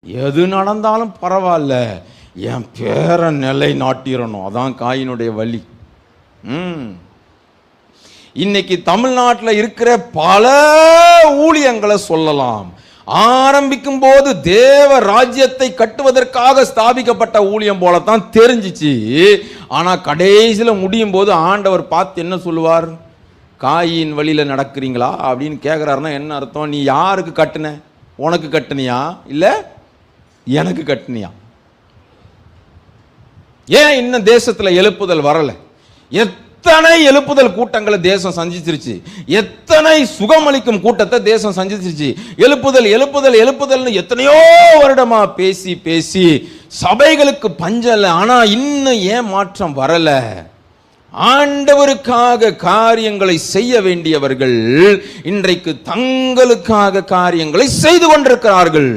எது நடந்தாலும் பரவாயில்ல, என் பேரை நிலை நாட்டிடணும். அதான் காயினுடைய வழி. இன்னைக்கு தமிழ்நாட்டில் இருக்கிற பல ஊழியங்களை சொல்லலாம். ஆரம்பிக்கும் போது தேவ ராஜ்யத்தை கட்டுவதற்காக ஸ்தாபிக்கப்பட்ட ஊழியம் போலத்தான் தெரிஞ்சிச்சு. ஆனா கடைசியில் முடியும் போது ஆண்டவர் பார்த்து என்ன சொல்லுவார்? காயின் வழியில நடக்கிறீங்களா அப்படின்னு கேட்கிறாருன்னா என்ன அர்த்தம்? நீ யாருக்கு கட்டுன? உனக்கு கட்டுனியா இல்ல எனக்கு கட்டுனியா? ஏன் இன்னும் தேசத்துல எழுப்புதல் வரல? எத்தனை எழுப்புதல் கூட்டங்களை தேசம் சந்திச்சிருச்சு, எத்தனை சுகமளிக்கும் கூட்டத்தை தேசம் சந்திச்சிருச்சு. எழுப்புதல் எழுப்புதல் எழுப்புதல்னு எத்தனையோ வருடமா பேசி பேசி சபைகளுக்கு பஞ்சல. ஆனா இன்னும் ஏன் மாற்றம் வரல? ஆண்டவருக்காக காரியங்களை செய்ய வேண்டியவர்கள் இன்றைக்கு தங்களுக்காக காரியங்களை செய்து கொண்டிருக்கிறார்கள்.